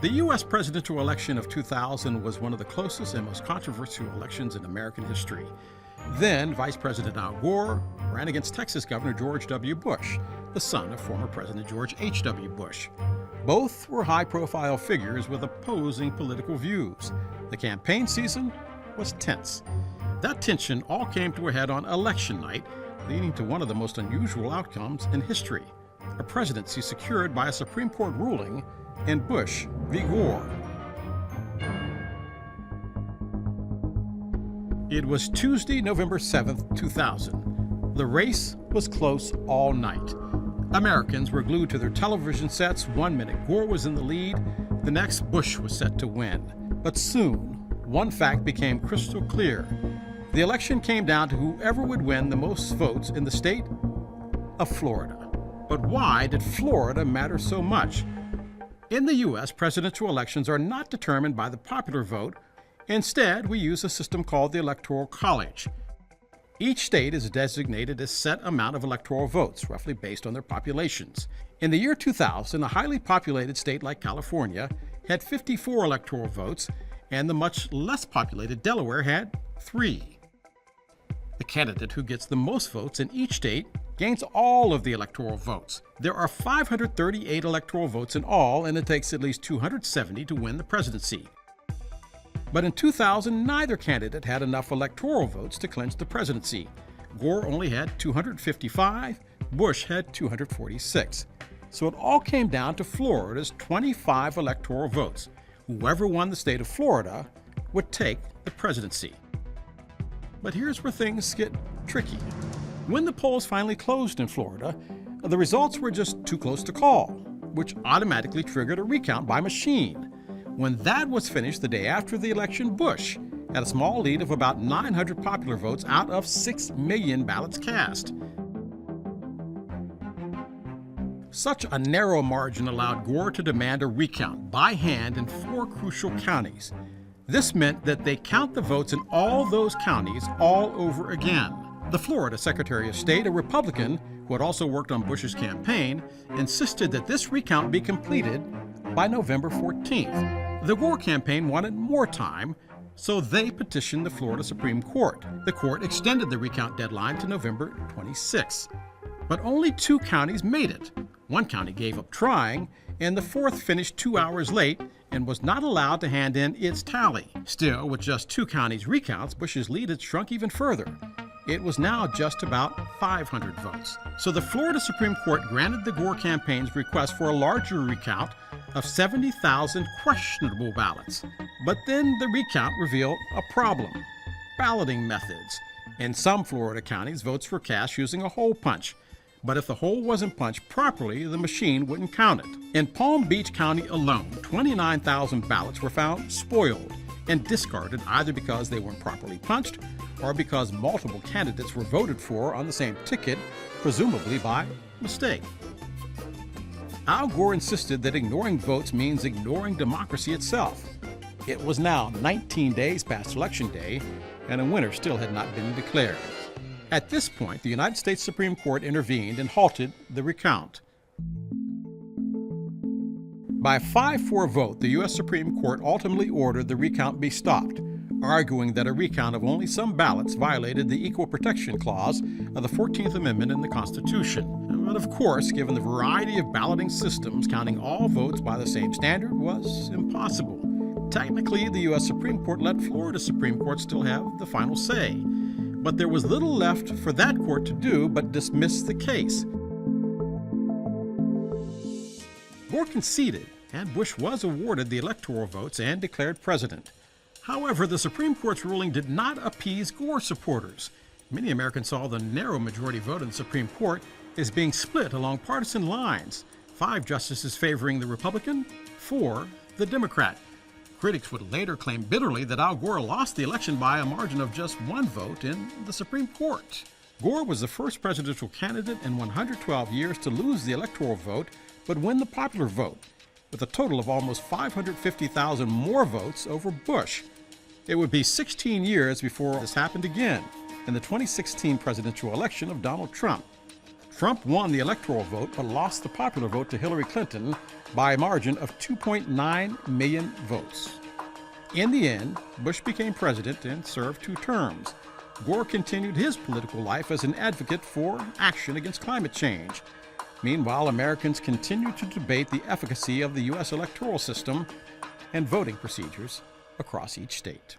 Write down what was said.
The U.S. presidential election of 2000 was one of the closest and most controversial elections in American history. Then, Vice President Al Gore ran against Texas Governor George W. Bush, the son of former President George H.W. Bush. Both were high-profile figures with opposing political views. The campaign season was tense. That tension all came to a head on election night, leading to one of the most unusual outcomes in history, a presidency secured by a Supreme Court ruling in Bush v. Gore. It was Tuesday, November 7th, 2000. The race was close all night. Americans were glued to their television sets. 1 minute Gore was in the lead, the next Bush was set to win. But soon, one fact became crystal clear. The election came down to whoever would win the most votes in the state of Florida. But why did Florida matter so much? In the U.S., presidential elections are not determined by the popular vote. Instead, we use a system called the Electoral College. Each state is designated a set amount of electoral votes, roughly based on their populations. In the year 2000, a highly populated state like California had 54 electoral votes, and the much less populated Delaware had 3. The candidate who gets the most votes in each state gains all of the electoral votes. There are 538 electoral votes in all, and it takes at least 270 to win the presidency. But in 2000, neither candidate had enough electoral votes to clinch the presidency. Gore only had 255, Bush had 246. So it all came down to Florida's 25 electoral votes. Whoever won the state of Florida would take the presidency. But here's where things get tricky. When the polls finally closed in Florida, the results were just too close to call, which automatically triggered a recount by machine. When that was finished the day after the election, Bush had a small lead of about 900 popular votes out of 6 million ballots cast. Such a narrow margin allowed Gore to demand a recount by hand in 4 crucial counties. This meant that they count the votes in all those counties all over again. The Florida Secretary of State, a Republican who had also worked on Bush's campaign, insisted that this recount be completed by November 14th. The Gore campaign wanted more time, so they petitioned the Florida Supreme Court. The court extended the recount deadline to November 26th. But only 2 counties made it. One county gave up trying, and the 4th finished 2 hours late and was not allowed to hand in its tally. Still, with just 2 counties' recounts, Bush's lead had shrunk even further. It was now just about 500 votes. So the Florida Supreme Court granted the Gore campaign's request for a larger recount of 70,000 questionable ballots. But then the recount revealed a problem: balloting methods. In some Florida counties, votes were cast using a hole punch. But if the hole wasn't punched properly, the machine wouldn't count it. In Palm Beach County alone, 29,000 ballots were found spoiled and discarded, either because they weren't properly punched or because multiple candidates were voted for on the same ticket, presumably by mistake. Al Gore insisted that ignoring votes means ignoring democracy itself. It was now 19 days past Election Day, and a winner still had not been declared. At this point, the United States Supreme Court intervened and halted the recount. By a 5-4 vote, the U.S. Supreme Court ultimately ordered the recount be stopped, arguing that a recount of only some ballots violated the Equal Protection Clause of the 14th Amendment in the Constitution. But of course, given the variety of balloting systems, counting all votes by the same standard was impossible. Technically, the U.S. Supreme Court let Florida Supreme Court still have the final say. But there was little left for that court to do but dismiss the case. Gore conceded, and Bush was awarded the electoral votes and declared president. However, the Supreme Court's ruling did not appease Gore supporters. Many Americans saw the narrow majority vote in the Supreme Court as being split along partisan lines, 5 justices favoring the Republican, 4 the Democrat. Critics would later claim bitterly that Al Gore lost the election by a margin of just 1 vote in the Supreme Court. Gore was the first presidential candidate in 112 years to lose the electoral vote but win the popular vote, with a total of almost 550,000 more votes over Bush. It would be 16 years before this happened again in the 2016 presidential election of Donald Trump. Trump won the electoral vote but lost the popular vote to Hillary Clinton by a margin of 2.9 million votes. In the end, Bush became president and served 2 terms. Gore continued his political life as an advocate for action against climate change. Meanwhile, Americans continued to debate the efficacy of the U.S. electoral system and voting procedures across each state.